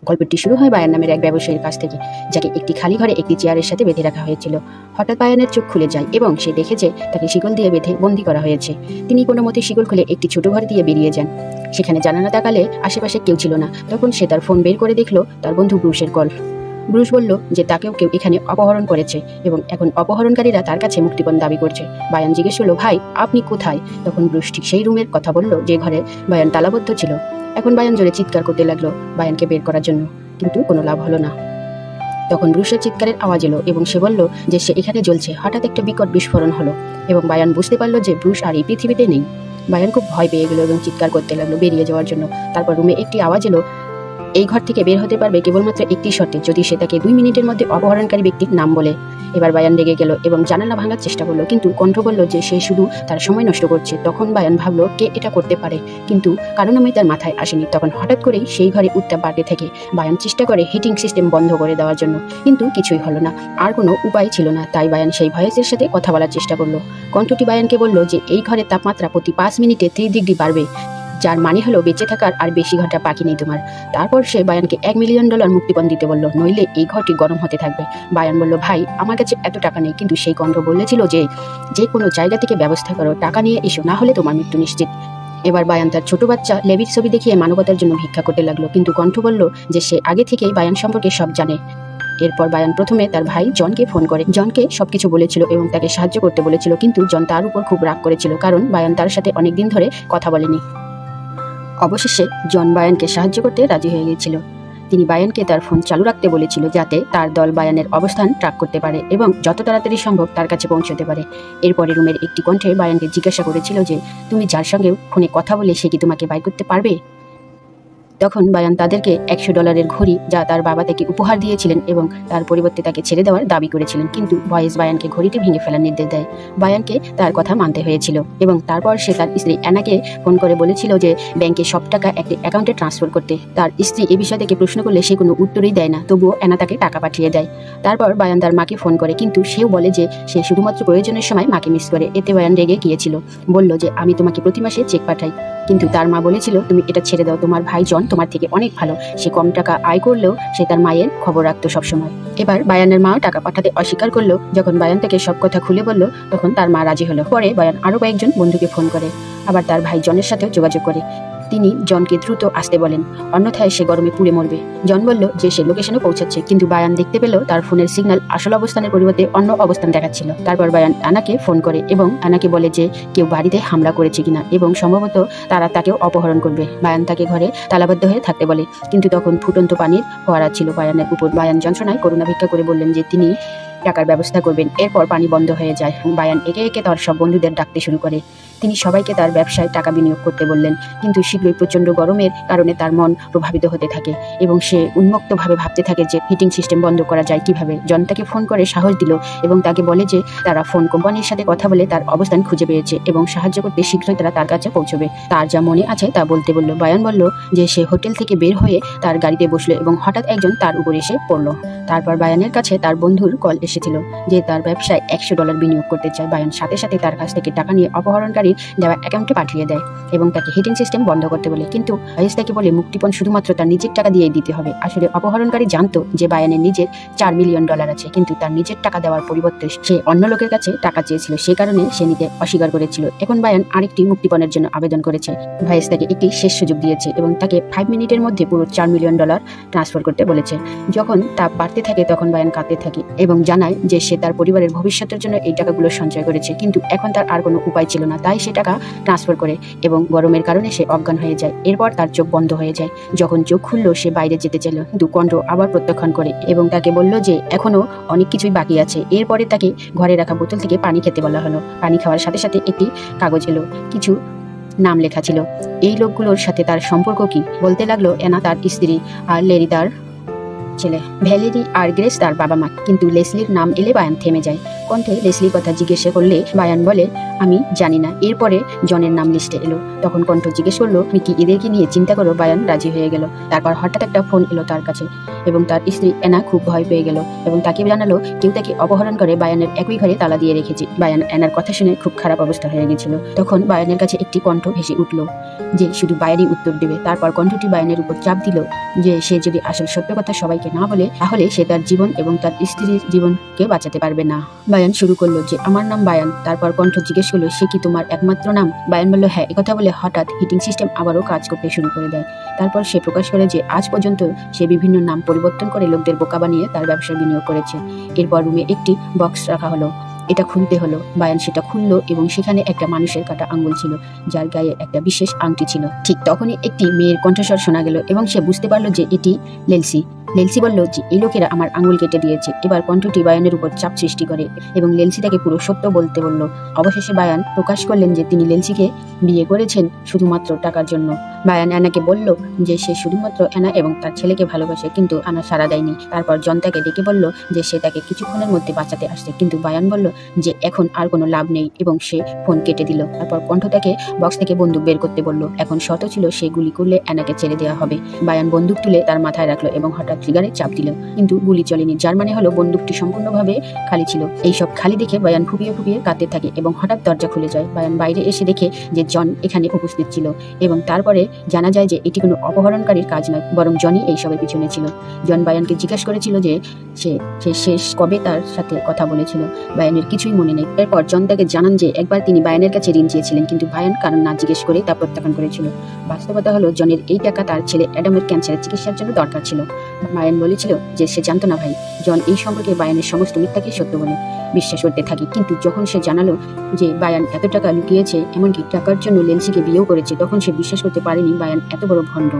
গল্পটি শুরু হয় বায়ান নামের এক ব্যবসায়ীর কাছ থেকে, যাকে একটি খালি ঘরে একটি চেয়ারের সাথে বেঁধে রাখা হয়েছিল। হঠাৎ বায়ানের চোখ খুলে যায় এবং সে দেখে যে তাকে শিকল দিয়ে বেঁধে বন্দী করা হয়েছে। তিনি কোনো মতে শিকল খুলে একটি ছোট ঘর দিয়ে বেরিয়ে যান। সেখানে জানালা তাকালে আশেপাশে কেউ ছিল না। তখন সে তার ফোন বের করে দেখলো তার বন্ধু ব্রুসের কল। ব্রুস বলল যে তাকেও কেউ এখানে অপহরণ করেছে এবং এখন অপহরণকারীরা তার কাছে মুক্তিপণ দাবি করছে। বায়ান জিজ্ঞেস করলো, ভাই আপনি কোথায়? তখন ব্রুস ঠিক সেই রুমের কথা বলল যে ঘরে বায়ান তালাবদ্ধ ছিল। এখন বায়ান জোরে চিৎকার করতে লাগলো বায়ানকে বের করার জন্য, কিন্তু কোনো লাভ হলো না। তখন ব্রুসের চিৎকারের আওয়াজ এলো এবং সে বলল যে সে এখানে জ্বলছে। হঠাৎ একটা বিকট বিস্ফোরণ হলো এবং বায়ান বুঝতে পারলো যে ব্রুস আর এই পৃথিবীতে নেই। বায়ান খুব ভয় পেয়ে গেল এবং চিৎকার করতে লাগলো বেরিয়ে যাওয়ার জন্য। তারপর রুমে একটি আওয়াজ এলো, এই ঘর থেকে বের হতে পারবে কেবলমাত্র একটি শর্তে, যদি সে তাকে 2 মিনিটের মধ্যে অপহরণকারী ব্যক্তির নাম বলে। এবার বায়ান রেগে গেল এবং জানালা ভাঙার চেষ্টা করলো, কিন্তু কণ্ঠ বলল যে সে শুধু তার সময় নষ্ট করছে। তখন বায়ান ভাবলো কে এটা করতে পারে, কিন্তু কারণ আমি তার মাথায় আসেনি। তখন হঠাৎ করেই সেই ঘরে উত্তাপ বাড়তে থাকে। বায়ান চেষ্টা করে হিটিং সিস্টেম বন্ধ করে দেওয়ার জন্য, কিন্তু কিছুই হলো না। আর কোনো উপায় ছিল না, তাই বায়ান সেই ভয়েসের সাথে কথা বলার চেষ্টা করলো। কণ্ঠটি বায়ানকে বলল যে এই ঘরের তাপমাত্রা প্রতি 5 মিনিটে 3 ডিগ্রি বাড়বে, যার মানে হলো বেঁচে থাকার আর বেশি ঘন্টা বাকি নেই তোমার। তারপর সে বায়ানকে $1 মিলিয়ন মুক্তিপণ দিতে বলল, নইলে এই ঘরটি গরম হতে থাকবে। বায়ান বলল, ভাই আমার কাছে এত টাকা নেই। কিন্তু সেই কণ্ঠ বলেছিল যে যে কোনো জায়গা থেকে ব্যবস্থা করো, টাকা নিয়ে এসো, না হলে তোমার মৃত্যু নিশ্চিত। এবার বায়ান তার ছোট বাচ্চা লেভির ছবি দেখিয়ে মানবতার জন্য ভিক্ষা করতে লাগলো, কিন্তু কণ্ঠ বলল যে সে আগে থেকেই বায়ান সম্পর্কে সব জানে। এরপর বায়ান প্রথমে তার ভাই জনকে ফোন করে। জনকে সবকিছু বলেছিল এবং তাকে সাহায্য করতে বলেছিল, কিন্তু জন তার উপর খুব রাগ করেছিল, কারণ বায়ান তার সাথে অনেকদিন ধরে কথা বলেনি। অবশেষে জন বায়ানকে সাহায্য করতে রাজি হয়ে গিয়েছিল। তিনি বায়ানকে তার ফোন চালু রাখতে বলেছিল, যাতে তার দল বায়ানের অবস্থান ট্র্যাক করতে পারে এবং যত তাড়াতাড়ি সম্ভব তার কাছে পৌঁছতে পারে। এরপরে রুমের একটি কণ্ঠে বায়ানকে জিজ্ঞাসা করেছিল যে তুমি যার সঙ্গে ফোনে কথা বলে সে কি তোমাকে বাইর করতে পারবে? তখন বায়ান তাদেরকে $100 ঘড়ি, যা তার বাবা তাকে উপহার দিয়েছিলেন এবং তার পরিবর্তে তাকে ছেড়ে দেওয়ার দাবি করেছিলেন, কিন্তু ভয়েস বায়ানকে ঘড়িটি ভেঙে ফেলার নির্দেশ দেয়। বায়ানকে তার কথা মানতে হয়েছিল এবং তারপর সে তার স্ত্রী অ্যানাকে ফোন করে বলেছিল যে ব্যাংকে সব টাকা একটি অ্যাকাউন্টে ট্রান্সফার করতে। তার স্ত্রী এ বিষয় থেকে প্রশ্ন করলে সে কোনো উত্তরই দেয় না, তবুও অ্যানা তাকে টাকা পাঠিয়ে দেয়। তারপর বায়ান তার মাকে ফোন করে, কিন্তু সেও বলে যে সে শুধুমাত্র প্রয়োজনের সময় মাকে মিস করে। এতে বায়ান রেগে গিয়েছিল, বলল যে আমি তোমাকে প্রতি মাসে চেক পাঠাই, কিন্তু তার মা বলেছিল তুমি এটা ছেড়ে দাও, তোমার ভাই জন তোমার থেকে অনেক ভালো। সে কম টাকা আয় করলেও সে তার মায়ের খবর রাখতো সবসময়। এবার বায়ানের মা টাকা পাঠাতে অস্বীকার করলো। যখন বায়ান তাকে সব কথা খুলে বলল, তখন তার মা রাজি হলো। পরে বায়ান আরো কয়েকজন বন্ধুকে ফোন করে, আবার তার ভাই জনের সাথেও যোগাযোগ করে। তিনি জনকে দ্রুত আসতে বলেন, অন্যথায় সে গরমে পুড়ে মরবে। জন বলল যে সে লোকেশনে পৌঁছাচ্ছে, কিন্তু বায়ান দেখতে পেল তার ফোনের সিগন্যাল আসল অবস্থানের পরিবর্তে অন্য অবস্থান দেখাচ্ছিল। তারপর বায়ান আনাকে ফোন করে এবং আনাকে বলে যে কেউ বাড়িতে হামলা করেছে কিনা এবং সম্ভবত তারা তাকেও অপহরণ করবে। বায়ান তাকে ঘরে তালাবদ্ধ হয়ে থাকতে বলে, কিন্তু তখন ফুটন্ত পানির ফোয়ারা ছিল বায়ানের উপর। বায়ান যন্ত্রণায় করুণা ভিক্ষা করে বললেন যে তিনি টাকার ব্যবস্থা করবেন। এরপর পানি বন্ধ হয়ে যায়। বায়ান একে একে তার সব বন্ধুদের ডাকতে শুরু করে। তিনি সবাইকে তার ব্যবসায় টাকা বিনিয়োগ করতে বললেন, কিন্তু শীঘ্রই প্রচণ্ড গরমের কারণে তার মন প্রভাবিত হতে থাকে এবং সে উন্মুক্তভাবে ভাবতে থাকে যে হিটিং সিস্টেম বন্ধ করা যায় কিভাবে। জন তাকে ফোন করে সাহস দিল এবং তাকে বলে যে তারা ফোন কোম্পানির সাথে কথা বলে তার অবস্থান খুঁজে পেয়েছে এবং সাহায্য করতে শীঘ্রই তারা তার কাছে পৌঁছবে। তার যা মনে আছে তা বলতে বলল। বায়ান বলল যে সে হোটেল থেকে বের হয়ে তার গাড়িতে বসলো এবং হঠাৎ একজন তার উপর এসে পড়ল। তারপর বায়ানের কাছে তার বন্ধুর কল এসেছিল যে তার ব্যবসায় $100 বিনিয়োগ করতে চায়। বায়ান সাথে সাথে তার কাছ থেকে টাকা নিয়ে অপহরণকারীর দেওয়া অ্যাকাউন্টে পাঠিয়ে দেয় এবং তাকে হিটিং সিস্টেম বন্ধ করতে বলে, কিন্তু ভয়েস তাকে বলে মুক্তিপণ শুধুমাত্র তার নিজের টাকা দিয়ে দিতে হবে। আসলে অপহরণকারী জানতো যে বায়ানের নিজের $4 মিলিয়ন আছে, কিন্তু তার নিজের টাকা দেওয়ার পরিবর্তে সে অন্য লোকের কাছে টাকা চেয়েছিল, সে কারণে সে নিতে অস্বীকার করেছিল। এখন বায়ান আরেকটি মুক্তিপণের জন্য আবেদন করেছে। ভয়েস তাকে একটি শেষ সুযোগ দিয়েছে এবং তাকে 5 মিনিটের মধ্যে পুরো $4 মিলিয়ন ট্রান্সফার করতে বলেছে। যখন তাপ বাড়তে থাকে তখন বায়ান কাঁদতে থাকে এবং জানায় যে সে তার পরিবারের ভবিষ্যতের জন্য এই টাকাগুলো সঞ্চয় করেছে, কিন্তু এখন তার আর কোনো উপায় ছিল না। তাই সে টাকা ট্রান্সফার করে এবং গরমের কারণে সে অজ্ঞান হয়ে যায়। এরপর তার চোখ বন্ধ হয়ে যায়। যখন চোখ খুললো সে বাইরে যেতে চাইল, কিন্তু কণ্ঠ আবার প্রত্যাখ্যান করে এবং তাকে বলল যে এখনো অনেক কিছুই বাকি আছে। এরপরে তাকে ঘরে রাখা বোতল থেকে পানি খেতে বলা হলো। পানি খাওয়ার সাথে সাথে একটি কাগজ এলো, কিছু নাম লেখা ছিল। এই লোকগুলোর সাথে তার সম্পর্ক কি? বলতে লাগলো অ্যানা তার স্ত্রী আর লেরি তার ছেলে। ভ্যালেরি আর গ্রেস তার বাবা মা, কিন্তু লেসলির নাম এলে বায়ান থেমে যায়। কণ্ঠে লেসলির কথা জিজ্ঞেস করলে বায়ান বলে, আমি জানি না। এরপরে জনের নাম লিস্টে এলো। তখন কণ্ঠ জিজ্ঞেস করলো, তুমি কি এদেরকে নিয়ে চিন্তা করো? বায়ান রাজি হয়ে গেল। তারপর হঠাৎ একটা ফোন এলো তার কাছে এবং তার স্ত্রী অ্যানা খুব ভয় পেয়ে গেল এবং তাকে জানালো কেউ তাকে অপহরণ করে বায়ানের একই ঘরে তালা দিয়ে রেখেছে। বায়ান অ্যানার কথা শুনে খুব খারাপ অবস্থা হয়ে গেছিল। তখন বায়ানের কাছে একটি কণ্ঠ ভেসে উঠল যে শুধু বায়ানই উত্তর দেবে। তারপর কণ্ঠটি বায়ানের উপর চাপ দিল যে সে যদি আসল সত্য কথা সবাইকে না বলে তাহলে সে তার জীবন এবং তার স্ত্রীর জীবনকে বাঁচাতে পারবে না। বায়ান শুরু করলো যে আমার নাম বায়ান। তারপর কণ্ঠ জিজ্ঞেস করলো, সে কি তোমার একমাত্র নাম? বায়ান বলল, হ্যাঁ। একথা বলে হঠাৎ হিটিং সিস্টেম আবারও কাজ করতে শুরু করে দেয়। তারপর সে প্রকাশ করে যে আজ পর্যন্ত সে বিভিন্ন নাম পরিবর্তন করে লোকদের বোকা বানিয়ে তার ব্যবসায় বিনিয়োগ করেছে। এরপর রুমে একটি বক্স রাখা হলো। এটা খুলতে হলো। বায়ান সেটা খুললো এবং সেখানে একটা মানুষের কাটা আঙ্গুল ছিল যার গায়ে একটা বিশেষ আংটি ছিল। ঠিক তখনই একটি মেয়ের কণ্ঠস্বর শোনা গেল এবং সে বুঝতে পারলো যে এটি লেলসি। লেলসি বলল যে এই লোকেরা আমার আঙ্গুল কেটে দিয়েছে। এবার কণ্ঠটি বায়ানের উপর চাপ সৃষ্টি করে এবং লেলসি তাকে পুরো সত্য বলতে বলল। অবশেষে বায়ান প্রকাশ করলেন যে তিনি লেলসিকে বিয়ে করেছেন শুধুমাত্র টাকার জন্য। বায়ান অ্যানাকে বলল যে সে শুধুমাত্র অ্যানা এবং তার ছেলেকে ভালোবাসে, কিন্তু অ্যানা সাড়া দেয়নি। তারপর জন তাকে ডেকে বলল যে সে তাকে কিছুক্ষণের মধ্যে বাঁচাতে আসছে, কিন্তু বায়ান বলল যে এখন আর কোনো লাভ নেই এবং সে ফোন কেটে দিল। তারপর কণ্ঠ তাকে বক্স থেকে বন্দুক বের করতে বলল। এখন শর্ত ছিল সে গুলি করলে অ্যানাকে ছেড়ে দেওয়া হবে। বায়ান বন্দুক তুলে তার মাথায় রাখলো এবং হঠাৎ ট্রিগারে চাপ দিল, কিন্তু গুলি চলেনি। যার মানে হলো বন্দুকটি সম্পূর্ণভাবে খালি ছিল। এইসব খালি দেখে বায়ান ফুপিয়ে ফুপিয়ে কাঁদতে থাকে এবং হঠাৎ দরজা খুলে যায়। বায়ান বাইরে এসে দেখে যে জন এখানে উপস্থিত ছিল এবং তারপরে জানা যায় যে এটি কোনো অপহরণকারীর কাজ নয়, বরং জনই এইসবের পিছনে ছিল। জন বায়ানকে জিজ্ঞাসা করেছিল যে সে শেষ কবে তার সাথে কথা বলেছিল। বায়ানের কিছুই মনে নেই। এরপর জন তাকে জানান যে একবার তিনি বায়ানের কাছে ঋণ চেয়েছিলেন, কিন্তু বায়ান কারণ না জিজ্ঞেস করে তা প্রত্যাখ্যান করেছিল। বাস্তবতা হলো জনের এই টাকা তার ছেলে অ্যাডামের ক্যান্সারের চিকিৎসার জন্য দরকার ছিল। বায়ান বলেছিল যে সে জানতো না ভাই। জন এই সম্পর্কে বায়ানের সমস্ত মিথ্যাকে সত্য বলে বিশ্বাস করতে থাকে, কিন্তু যখন সে জানালো যে বায়ান এত টাকা লুকিয়েছে, এমনকি টাকার জন্য লেলসিকে বিয়েও করেছে, তখন সে বিশ্বাস করতে পারেনি বায়ান এত বড় ভণ্ড।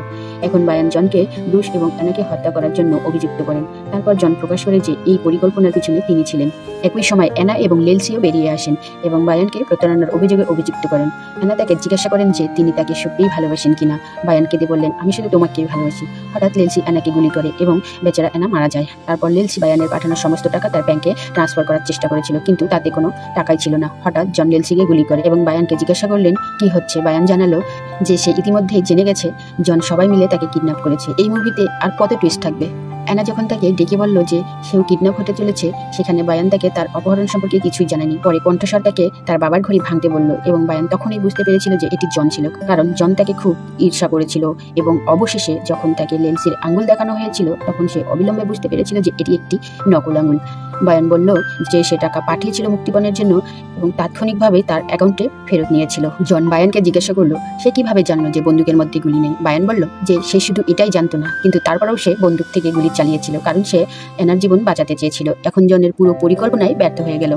এখন বায়ান জনকে ব্রুস এবং অ্যানাকে হত্যা করার জন্য অভিযুক্ত করেন। তারপর জন প্রকাশ করে যে এই পরিকল্পনার পিছনে তিনি ছিলেন। একই সময় অ্যানা এবং লেলসিও বেরিয়ে আসেন এবং বায়ানকে প্রতারণার অভিযোগে অভিযুক্ত করেন। অ্যানা তাকে জিজ্ঞাসা করেন যে তিনি তাকে সত্যিই ভালোবাসেন কিনা। বায়ান কেঁদে বললেন, আমি শুধু তোমাকেই ভালোবাসি। হঠাৎ লেলসি অ্যানাকে গুলি করে এবং বেচারা অ্যানা মারা যায়। তারপর লেলসি বায়ানের পাঠানোর সমস্ত টাকা তার ব্যাংকে ট্রান্সফার করার চেষ্টা করেছিল, কিন্তু তাতে কোনো টাকাই ছিল না। হঠাৎ জন লেলসিকে গুলি করে এবং বায়ানকে জিজ্ঞাসা করলেন কি হচ্ছে। বায়ান জানালো যে সে ইতিমধ্যেই জেনে গেছে জন সবাই মিলে তাকে কিডন্যাপ করেছে। এই মুভিতে আর কত টুইস্ট থাকবে। অ্যানা যখন তাকে ডেকে বলল যে সেও কিডন্যাপ হতে চলেছে, সেখানে বায়ান তাকে তার অপহরণ সম্পর্কে কিছুই জানায়নি। পরে কণ্ঠস্বর তাকে তার বাবার ঘড়ি ভাঙতে বলল এবং বায়ান তখনই বুঝতে পেরেছিল যে এটি জন ছিল, কারণ জন তাকে খুব ঈর্ষা করেছিল। এবং অবশেষে যখন তাকে লেলসির আঙ্গুল দেখানো হয়েছিল, তখন সে অবিলম্বে বুঝতে পেরেছিল যে এটি একটি নকল আঙ্গুল। বায়ান বলল যে সে টাকা পাঠিয়েছিল মুক্তিপণের জন্য এবং তাৎক্ষণিকভাবে তার অ্যাকাউন্টে ফেরত নিয়েছিল। জন বায়ানকে জিজ্ঞাসা করলো সে কিভাবে জানলো যে বন্দুকের মধ্যে গুলি নেই। বায়ান বলল যে সে শুধু এটাই জানতো না, কিন্তু তারপরেও সে বন্দুক থেকে গুলি চালিয়েছিল, কারণ সে অ্যানার জীবন বাঁচাতে চেয়েছিল। এখন জনের পুরো পরিকল্পনায় ব্যর্থ হয়ে গেল।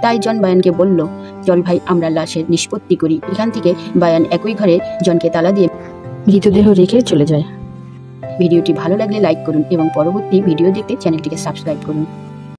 তাই জন বায়ানকে বলল, চল ভাই আমরা লাশের নিষ্পত্তি করি। এখান থেকে বায়ান একই ঘরে জনকে তালা দিয়ে মৃতদেহ রেখে চলে যায়। ভিডিওটি ভালো লাগলে লাইক করুন এবং পরবর্তী ভিডিও দেখতে চ্যানেলটিকে সাবস্ক্রাইব করুন।